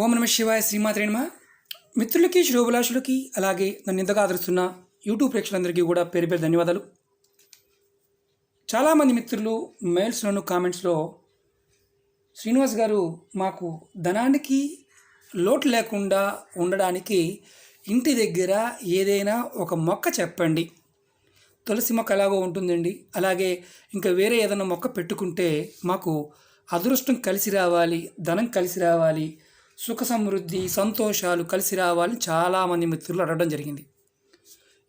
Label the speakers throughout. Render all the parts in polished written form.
Speaker 1: ఓం నమ శివాయ శ్రీమాత్రే నమః. మిత్రులకి శ్రోభిలాషులకి అలాగే నన్ను ఇంతగా ఆదరిస్తున్న యూట్యూబ్ ప్రేక్షకులందరికీ కూడా పేరు పేరు ధన్యవాదాలు. చాలామంది మిత్రులు మెయిల్స్లోను కామెంట్స్లో శ్రీనివాస్ గారు మాకు ధనానికి లోటు లేకుండా ఉండడానికి ఇంటి దగ్గర ఏదైనా ఒక మొక్క చెప్పండి. తులసి మొక్క ఎలాగో ఉంటుందండి, అలాగే ఇంకా వేరే ఏదైనా మొక్క పెట్టుకుంటే మాకు అదృష్టం కలిసి రావాలి, ధనం కలిసి రావాలి, సుఖ సమృద్ధి సంతోషాలు కలిసి రావాలని చాలామంది మిత్రులు అడగడం జరిగింది.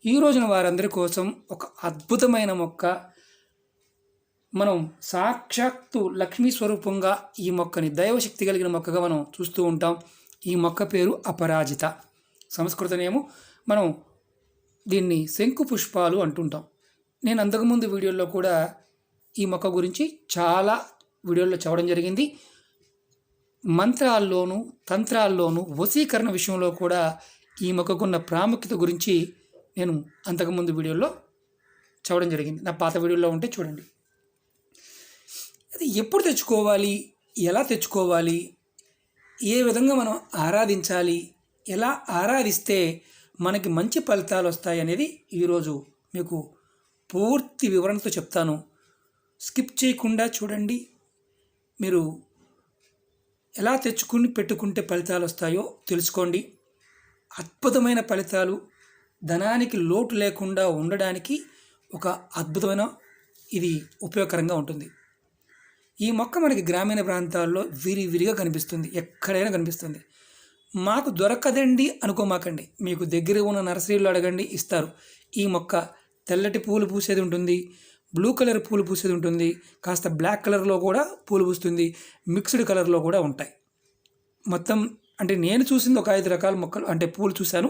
Speaker 1: ఈ రోజున వారందరి కోసం ఒక అద్భుతమైన మొక్క, మనం సాక్షాత్తు లక్ష్మీ స్వరూపంగా ఈ మొక్కని దైవశక్తి కలిగిన మొక్కగా మనం చూస్తూ ఉంటాం. ఈ మొక్క పేరు అపరాజిత. సంస్కృతనేమో మనం దీన్ని శంకు పుష్పాలు అంటుంటాం. నేను అంతకుముందు వీడియోల్లో కూడా ఈ మొక్క గురించి చాలా వీడియోల్లో చెప్పడం జరిగింది. మంత్రాల్లోనూ తంత్రాల్లోనూ వశీకరణ విషయంలో కూడా ఈ మొక్కకున్న ప్రాముఖ్యత గురించి నేను అంతకుముందు వీడియోలో చెప్పడం జరిగింది. నా పాత వీడియోలో ఉంటే చూడండి. అది ఎప్పుడు తెచ్చుకోవాలి, ఎలా తెచ్చుకోవాలి, ఏ విధంగా మనం ఆరాధించాలి, ఎలా ఆరాధిస్తే మనకి మంచి ఫలితాలు వస్తాయి అనేది ఈరోజు మీకు పూర్తి వివరణతో చెప్తాను. స్కిప్ చేయకుండా చూడండి. మీరు ఎలా తెచ్చుకుని పెట్టుకుంటే ఫలితాలు వస్తాయో తెలుసుకోండి. అద్భుతమైన ఫలితాలు, ధనానికి లోటు లేకుండా ఉండడానికి ఒక అద్భుతమైన ఇది ఉపయోగకరంగా ఉంటుంది. ఈ మొక్క మనకి గ్రామీణ ప్రాంతాల్లో విరివిరిగా కనిపిస్తుంది, ఎక్కడైనా కనిపిస్తుంది. మాకు దొరకదండి అనుకోమాకండి, మీకు దగ్గర ఉన్న నర్సరీలో అడగండి, ఇస్తారు. ఈ మొక్క తెల్లటి పూలు పూసేది ఉంటుంది, బ్లూ కలర్ పూలు పూసేది ఉంటుంది, కాస్త బ్లాక్ కలర్లో కూడా పూలు పూస్తుంది, మిక్స్డ్ కలర్లో కూడా ఉంటాయి. మొత్తం అంటే నేను చూసింది ఒక 5 రకాల మొక్కలు అంటే పూలు చూశాను.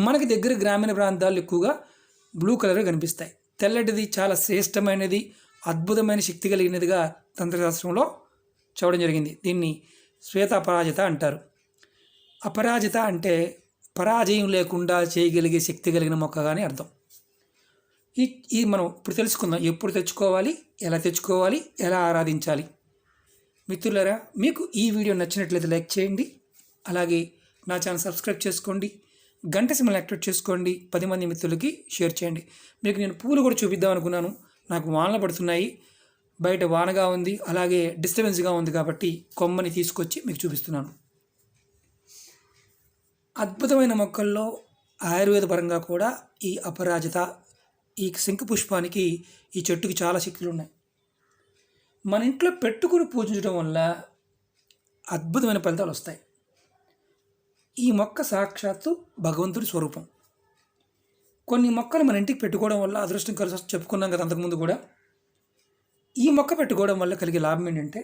Speaker 1: మనకి దగ్గర గ్రామీణ ప్రాంతాల్లో ఎక్కువగా బ్లూ కలర్ కనిపిస్తాయి. తెల్లటిది చాలా శ్రేష్టమైనది, అద్భుతమైన శక్తి కలిగినదిగా తంత్రశాస్త్రంలో చెప్పడం జరిగింది. దీన్ని శ్వేత అపరాజిత అంటారు. అపరాజిత అంటే పరాజయం లేకుండా చేయగలిగే శక్తి కలిగిన మొక్క కానీ అర్థం. ఈ మనం ఇప్పుడు తెలుసుకుందాం. ఎప్పుడు తెచ్చుకోవాలి, ఎలా తెచ్చుకోవాలి, ఎలా ఆరాధించాలి. మిత్రులారా, మీకు ఈ వీడియో నచ్చినట్లయితే లైక్ చేయండి, అలాగే నా ఛానల్ సబ్స్క్రైబ్ చేసుకోండి, గంట సింబల్ యాక్టివేట్ చేసుకోండి, 10 మంది మిత్రులకి షేర్ చేయండి. మీకు నేను పూలు కూడా చూపిద్దాం అనుకున్నాను. నాకు వానలు పడుతున్నాయి, బయట వానగా ఉంది, అలాగే డిస్టర్బెన్స్గా ఉంది కాబట్టి కొమ్మని తీసుకొచ్చి మీకు చూపిస్తున్నాను. అద్భుతమైన మొక్కల్లో ఆయుర్వేద పరంగా కూడా ఈ అపరాజిత, ఈ శంకు పుష్పానికి, ఈ చెట్టుకి చాలా శక్తులు ఉన్నాయి. మన ఇంట్లో పెట్టుకుని పూజించడం వల్ల అద్భుతమైన ఫలితాలు వస్తాయి. ఈ మొక్క సాక్షాత్తు భగవంతుడి స్వరూపం. కొన్ని మొక్కలు మన ఇంటికి పెట్టుకోవడం వల్ల అదృష్టం కలిసి వస్తుంది, చెప్పుకున్నాం కదా అంతకుముందు కూడా. ఈ మొక్క పెట్టుకోవడం వల్ల కలిగే లాభం ఏంటంటే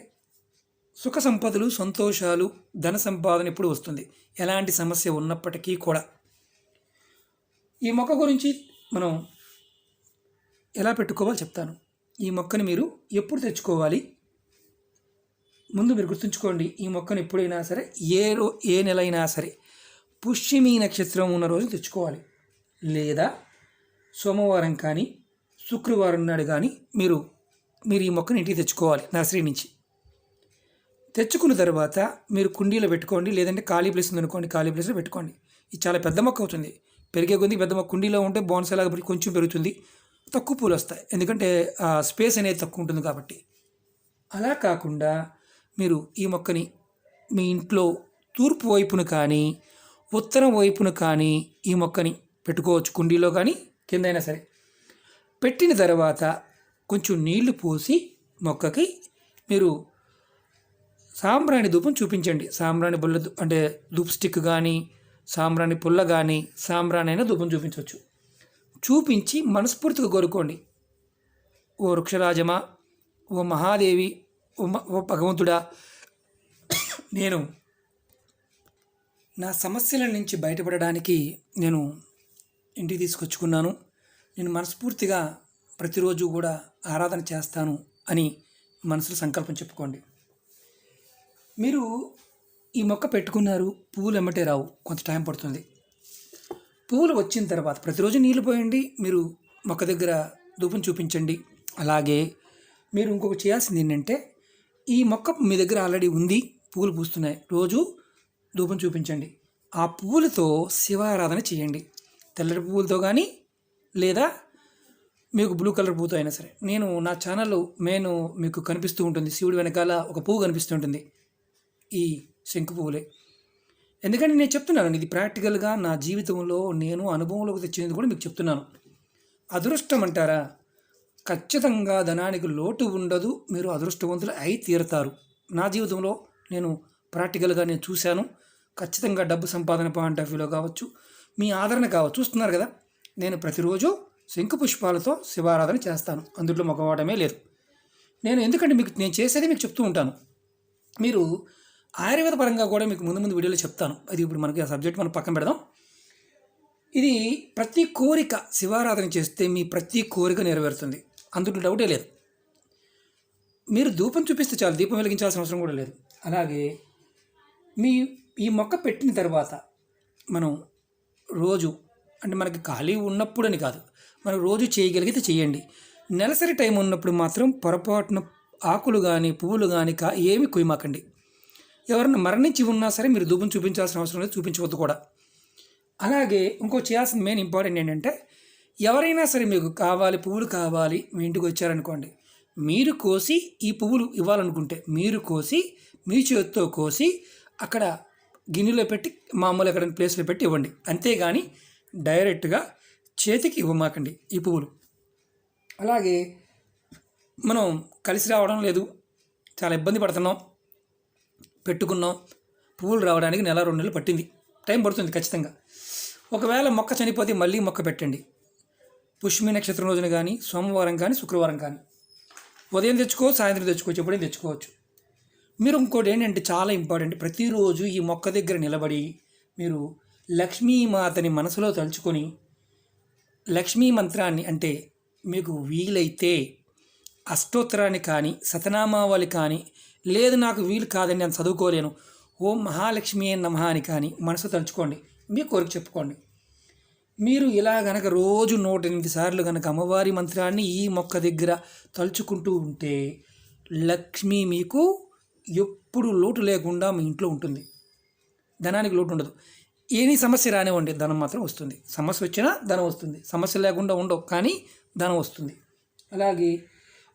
Speaker 1: సుఖ సంపదలు, సంతోషాలు, ధన సంపాదన ఎప్పుడు వస్తుంది, ఎలాంటి సమస్య ఉన్నప్పటికీ కూడా. ఈ మొక్క గురించి మనం ఎలా పెట్టుకోవాలో చెప్తాను. ఈ మొక్కని మీరు ఎప్పుడు తెచ్చుకోవాలి, ముందు మీరు గుర్తుంచుకోండి. ఈ మొక్కను ఎప్పుడైనా సరే ఏ నెల అయినా సరే పుష్యమి నక్షత్రం ఉన్న రోజు తెచ్చుకోవాలి, లేదా సోమవారం కానీ శుక్రవారం నాడు కానీ మీరు ఈ మొక్కని ఇంటికి తెచ్చుకోవాలి నర్సరీ నుంచి. తెచ్చుకున్న తర్వాత మీరు కుండీలో పెట్టుకోండి, లేదంటే ఖాళీ ప్లేస్ ఉందనుకోండి, ఖాళీ ప్లేస్లో పెట్టుకోండి. ఇది చాలా పెద్ద మొక్క అవుతుంది, పెరిగే కొద్ది పెద్ద మొక్క. కుండీలో ఉంటే బోన్సాలాగా కొంచెం పెరుగుతుంది, తక్కువ పూలు వస్తాయి, ఎందుకంటే స్పేస్ అనేది తక్కువ ఉంటుంది కాబట్టి. అలా కాకుండా మీరు ఈ మొక్కని మీ ఇంట్లో తూర్పు వైపున కానీ ఉత్తరం వైపున కానీ ఈ మొక్కని పెట్టుకోవచ్చు, కుండీలో కానీ కిందైనా సరే. పెట్టిన తర్వాత కొంచెం నీళ్లు పోసి మొక్కకి మీరు సాంబ్రాణి ధూపం చూపించండి. సాంబ్రాణి పుల్ల అంటే ధూప్ స్టిక్ కానీ, సాంబ్రాణి పుల్ల కానీ, సాంబ్రాణి అయినా ధూపం చూపించవచ్చు. చూపించి మనస్ఫూర్తిగా కోరుకోండి. ఓ వృక్షరాజమా, ఓ మహాదేవి, ఓ భగవంతుడా, నేను నా సమస్యల నుంచి బయటపడడానికి నేను ఇంటికి తీసుకొచ్చుకున్నాను. నేను మనస్ఫూర్తిగా ప్రతిరోజు కూడా ఆరాధన చేస్తాను అని మనసులో సంకల్పం చెప్పుకోండి. మీరు ఈ మొక్క పెట్టుకున్నారు, పువ్వులు ఎమ్మటే రావు, కొంత టైం పడుతుంది. పువ్వులు వచ్చిన తర్వాత ప్రతిరోజు నీళ్ళు పోయండి, మీరు మొక్క దగ్గర ధూపం చూపించండి. అలాగే మీరు ఇంకొక చేయాల్సింది ఏంటంటే, ఈ మొక్క మీ దగ్గర ఆల్రెడీ ఉంది, పువ్వులు పూస్తున్నాయి, రోజు ధూపం చూపించండి. ఆ పువ్వులతో శివారాధన చేయండి. తెల్లటి పువ్వులతో కానీ లేదా మీకు బ్లూ కలర్ పువ్వుతో అయినా సరే. నేను నా ఛానల్లో మీకు కనిపిస్తూ ఉంటుంది, శివుడి వెనకాల ఒక పువ్వు కనిపిస్తూ ఉంటుంది, ఈ శంకు పువ్వులే. ఎందుకంటే నేను చెప్తున్నాను, ఇది ప్రాక్టికల్గా నా జీవితంలో నేను అనుభవంలోకి తెచ్చినది కూడా మీకు చెప్తున్నాను. అదృష్టం అంటారా, ఖచ్చితంగా ధనానికి లోటు ఉండదు, మీరు అదృష్టవంతులు అయి తీరుతారు. నా జీవితంలో నేను ప్రాక్టికల్గా నేను చూశాను. ఖచ్చితంగా డబ్బు సంపాదన పాయింట్ ఆఫ్ వ్యూలో కావచ్చు, మీ ఆదరణ కావచ్చు, చూస్తున్నారు కదా. నేను ప్రతిరోజు శంకు పుష్పాలతో శివారాధన చేస్తాను, అందులో మొగవాడమే లేదు. ఎందుకంటే నేను చేసేది మీకు చెప్తూ ఉంటాను. మీరు ఆయుర్వేద పరంగా కూడా మీకు ముందు వీడియోలో చెప్తాను. అది ఇప్పుడు మనకి ఆ సబ్జెక్ట్ మనం పక్కన పెడదాం. ఇది ప్రతి కోరిక శివారాధన చేస్తే మీ ప్రతి కోరిక నెరవేరుతుంది, అందులో డౌటే లేదు. మీరు ధూపం చూపిస్తే చాలు, దీపం వెలిగించాల్సిన అవసరం కూడా లేదు. అలాగే ఈ మొక్క పెట్టిన తర్వాత మనం రోజు, అంటే మనకి ఖాళీ ఉన్నప్పుడని కాదు, మనం రోజు చేయగలిగితే చేయండి. నెలసరి టైం ఉన్నప్పుడు మాత్రం పొరపాటున ఆకులు కానీ పువ్వులు కానీ ఏమి కొయ్యమాకండి. ఎవరైనా మరణించి ఉన్నా సరే మీరు ధూపం చూపించాల్సిన అవసరం లేదు, చూపించవద్దు కూడా. అలాగే ఇంకో చేయాల్సిన మెయిన్ ఇంపార్టెంట్ ఏంటంటే, ఎవరైనా సరే మీకు పువ్వులు కావాలి, మీ ఇంటికి వచ్చారనుకోండి, మీరు కోసి ఈ పువ్వులు ఇవ్వాలనుకుంటే మీరు కోసి మీ చేతితో కోసి అక్కడ గిన్నెలో పెట్టి మామూలు ఎక్కడ ప్లేస్లో పెట్టి ఇవ్వండి. అంతేగాని డైరెక్ట్గా చేతికి ఇవ్వమాకండి ఈ పువ్వులు. అలాగే మనం కలిసి రావడం లేదు, చాలా ఇబ్బంది పడుతున్నాం, పెట్టుకున్నాం, పువ్వులు రావడానికి 1-2 నెలలు పట్టింది, టైం పడుతుంది ఖచ్చితంగా. ఒకవేళ మొక్క చనిపోతే మళ్ళీ మొక్క పెట్టండి. పుష్మి నక్షత్రం రోజున కానీ, సోమవారం కానీ, శుక్రవారం కానీ, ఉదయం తెచ్చుకోవచ్చు, సాయంత్రం తెచ్చుకోవచ్చు, ఎప్పుడైనా తెచ్చుకోవచ్చు. మీరు ఇంకోటి ఏంటంటే చాలా ఇంపార్టెంట్, ప్రతిరోజు ఈ మొక్క దగ్గర నిలబడి మీరు లక్ష్మీమాతని మనసులో తలుచుకొని లక్ష్మీ మంత్రాన్ని, అంటే మీకు వీలైతే అష్టోత్తరాన్ని కానీ శతనామావళి కానీ, లేదు నాకు వీలు కాదని నేను చదువుకోలేను, ఓం మహాలక్ష్మి నమః అని కానీ మనసు తలుచుకోండి, మీ కోరిక చెప్పుకోండి. మీరు ఇలా గనక రోజు 108 సార్లు కనుక అమ్మవారి మంత్రాన్ని ఈ మొక్క దగ్గర తలుచుకుంటూ ఉంటే లక్ష్మి మీకు ఎప్పుడు లోటు లేకుండా మీ ఇంట్లో ఉంటుంది. ధనానికి లోటు ఉండదు. ఏని సమస్య రానివ్వండి, ధనం మాత్రం వస్తుంది. సమస్య వచ్చినా ధనం వస్తుంది, సమస్య లేకుండా ఉండవు, కానీ ధనం వస్తుంది. అలాగే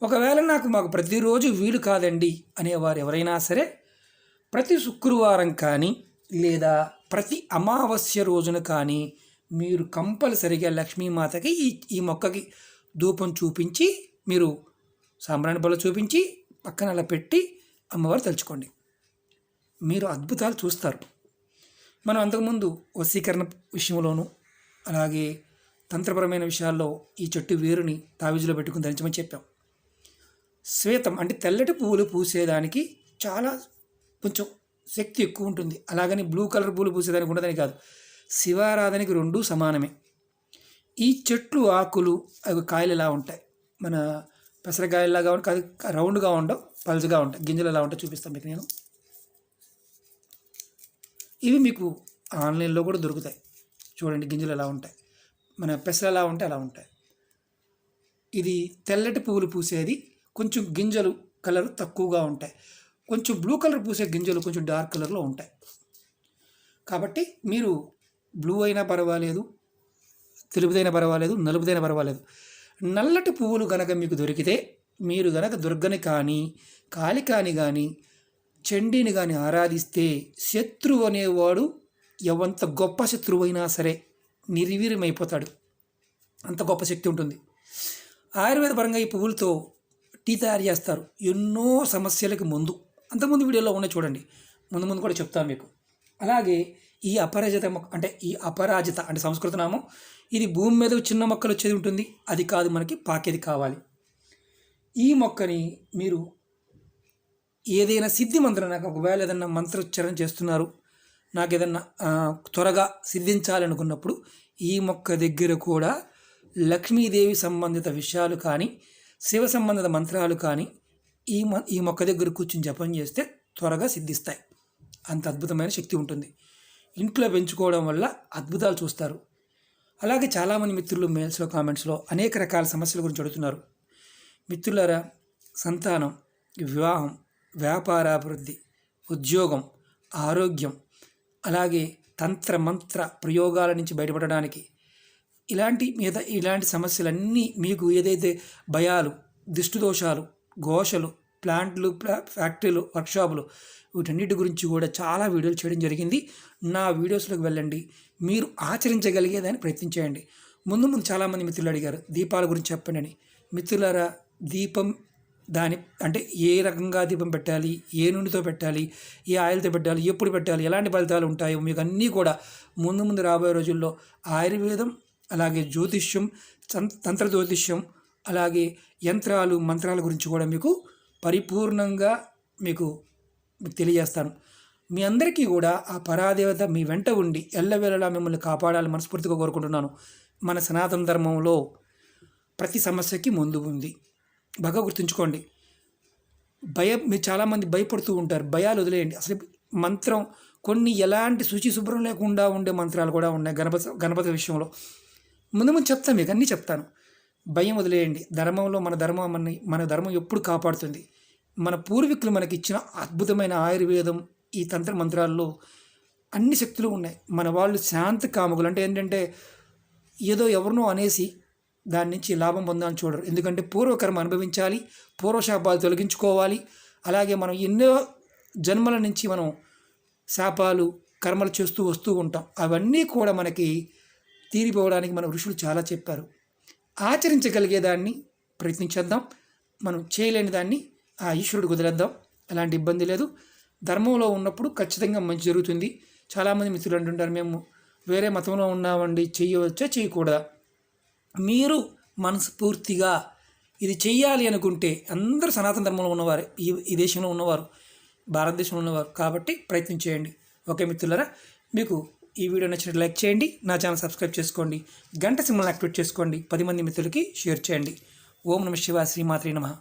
Speaker 1: ఒకవేళ మాకు ప్రతిరోజు వీలు కాదండి అనేవారు ఎవరైనా సరే, ప్రతి శుక్రవారం కానీ లేదా ప్రతి అమావాస్య రోజున కానీ మీరు కంపల్సరిగా లక్ష్మీమాతకి ఈ మొక్కకి ధూపం చూపించి, మీరు సాంబ్రాణి బల్ల చూపించి పక్కన అలా పెట్టి అమ్మవారు తలుచుకోండి, మీరు అద్భుతాలు చూస్తారు. మనం అంతకుముందు వశీకరణ విషయంలోనూ అలాగే తంత్రపరమైన విషయాల్లో ఈ చెట్టు వేరుని తావిజులో పెట్టుకుని ధరించమని చెప్పాం. శ్వేతం అంటే తెల్లటి పువ్వులు పూసేదానికి చాలా కొంచెం శక్తి ఎక్కువ ఉంటుంది. అలాగని బ్లూ కలర్ పువ్వులు పూసేదానికి ఉండదని కాదు, శివారాధనకి 2 సమానమే. ఈ చెట్లు ఆకులు అవి కాయలు ఎలా ఉంటాయి, మన పెసరకాయలాగా కాదు, రౌండ్గా ఉండవు, పల్చగా ఉంటాయి, గింజలు ఎలా ఉంటాయి చూపిస్తాను మీకు నేను. ఇవి మీకు ఆన్లైన్లో కూడా దొరుకుతాయి, చూడండి గింజలు ఎలా ఉంటాయి, మన పెసలు ఎలా ఉంటాయి అలా ఉంటాయి. ఇది తెల్లటి పువ్వులు పూసేది, కొంచెం గింజలు కలర్ తక్కువగా ఉంటాయి. కొంచెం బ్లూ కలర్ పూసే గింజలు కొంచెం డార్క్ కలర్లో ఉంటాయి. కాబట్టి మీరు బ్లూ అయినా పర్వాలేదు, తెలుపుదైనా పర్వాలేదు, నలుపుదైనా పర్వాలేదు, నల్లటి పువ్వులు కనుక మీకు దొరికితే మీరు కనుక దుర్గని కానీ కాళికాని కానీ చండీని కానీ ఆరాధిస్తే శత్రువు అనేవాడు ఎంత గొప్ప శత్రువు అయినా సరే నిర్వీర్యమైపోతాడు, అంత గొప్ప శక్తి ఉంటుంది. ఆయుర్వేద పరంగా ఈ పువ్వులతో టీ తయారు చేస్తారు ఎన్నో సమస్యలకు ముందు. అంతకుముందు వీడియోలో ఉన్నాయి చూడండి, ముందు కూడా చెప్తాను మీకు. అలాగే ఈ అపరాజిత మొక్క అంటే అంటే సంస్కృత నామం, ఇది భూమి మీద చిన్న మొక్కలు వచ్చేది ఉంటుంది, అది కాదు, మనకి పాకేది కావాలి. ఈ మొక్కని మీరు ఏదైనా సిద్ధి మంత్రం, నాకు ఒకవేళ ఏదైనా మంత్రోచ్చారణ చేస్తున్నారు, నాకు ఏదన్నా త్వరగా సిద్ధించాలనుకున్నప్పుడు ఈ మొక్క దగ్గర కూడా లక్ష్మీదేవి సంబంధిత విషయాలు కానీ శివ సంబంధిత మంత్రాలు కానీ ఈ మొక్క దగ్గర కూర్చుని జపం చేస్తే త్వరగా సిద్ధిస్తాయి. అంత అద్భుతమైన శక్తి ఉంటుంది. ఇంట్లో పెంచుకోవడం వల్ల అద్భుతాలు చూస్తారు. అలాగే చాలామంది మిత్రులు మెయిల్స్లో కామెంట్స్లో అనేక రకాల సమస్యల గురించి అడుగుతున్నారు. మిత్రులారా, సంతానం, వివాహం, వ్యాపారాభివృద్ధి, ఉద్యోగం, ఆరోగ్యం, అలాగే తంత్ర మంత్ర ప్రయోగాల నుంచి బయటపడడానికి ఇలాంటి సమస్యలన్నీ మీకు ఏదైతే భయాలు, దిష్టి దోషాలు, ఘోషలు, ప్లాంట్లు, ఫ్యాక్టరీలు, వర్క్షాపులు వీటన్నిటి గురించి కూడా చాలా వీడియోలు చేయడం జరిగింది. నా వీడియోస్లోకి వెళ్ళండి, మీరు ఆచరించగలిగేదాన్ని ప్రయత్నించేయండి. ముందు చాలామంది మిత్రులు అడిగారు దీపాల గురించి చెప్పండి అని. మిత్రులారా, దీపం అంటే ఏ రకంగా దీపం పెట్టాలి, ఏ నూనెతో పెట్టాలి, ఏ ఆయిల్తో పెట్టాలి, ఎప్పుడు పెట్టాలి, ఎలాంటి ఫలితాలు ఉంటాయో మీకు అన్నీ కూడా ముందు రాబోయే రోజుల్లో ఆయుర్వేదం, అలాగే జ్యోతిష్యం, తంత్ర జ్యోతిష్యం, అలాగే యంత్రాలు, మంత్రాల గురించి కూడా మీకు పరిపూర్ణంగా మీకు తెలియజేస్తాను. మీ అందరికీ కూడా ఆ పరాదేవత మీ వెంట ఉండి ఎల్లవేళలా మిమ్మల్ని కాపాడాలని మనస్ఫూర్తిగా కోరుకుంటున్నాను. మన సనాతన ధర్మంలో ప్రతి సమస్యకి ముందు ఉంది. బాగా గుర్తుంచుకోండి. మీరు చాలామంది భయపడుతూ ఉంటారు. భయాలు వదిలేయండి. అసలు మంత్రం కొన్ని ఎలాంటి శుచి శుభ్రం లేకుండా ఉండే మంత్రాలు కూడా ఉన్నాయి గణపతి విషయంలో. ముందు చెప్తాను, మీకు అన్నీ చెప్తాను. భయం వదిలేయండి. ధర్మంలో మన ధర్మం ఎప్పుడు కాపాడుతుంది. మన పూర్వీకులు మనకి ఇచ్చిన అద్భుతమైన ఆయుర్వేదం, ఈ తంత్ర మంత్రాల్లో అన్ని శక్తులు ఉన్నాయి. మన వాళ్ళు శాంతి కాముకులు. అంటే ఏంటంటే ఏదో ఎవరినో అనేసి దాని నుంచి లాభం పొందాలని చూడరు. ఎందుకంటే పూర్వకర్మ అనుభవించాలి, పూర్వశాపాలు తొలగించుకోవాలి. అలాగే మనం ఎన్నో జన్మల నుంచి మనం శాపాలు, కర్మలు చేస్తూ వస్తూ ఉంటాం. అవన్నీ కూడా మనకి తీరిపోవడానికి మన ఋషులు చాలా చెప్పారు. ఆచరించగలిగేదాన్ని ప్రయత్నించేద్దాం. మనం చేయలేని దాన్ని ఆ ఈశ్వరుడికి వదిలేద్దాం. ఎలాంటి ఇబ్బంది లేదు. ధర్మంలో ఉన్నప్పుడు ఖచ్చితంగా మంచి జరుగుతుంది. చాలామంది మిత్రులు అంటుంటారు, మేము వేరే మతంలో ఉన్నామండి, చేయవచ్చా చేయకూడదా? మీరు మనస్ఫూర్తిగా ఇది చెయ్యాలి అనుకుంటే, అందరూ సనాతన ధర్మంలో ఉన్నవారు, ఈ దేశంలో ఉన్నవారు, భారతదేశంలో ఉన్నవారు కాబట్టి ప్రయత్నం చేయండి. ఓకే మిత్రులారా, మీకు ఈ వీడియో నచ్చినట్టు లైక్ చేయండి, నా ఛానల్ సబ్స్క్రైబ్ చేసుకోండి, గంట సింబల్ని యాక్టివేట్ చేసుకోండి, 10 మంది మిత్రులకి షేర్ చేయండి. ఓం నమః శివాయ, శ్రీమాత్రే నమః.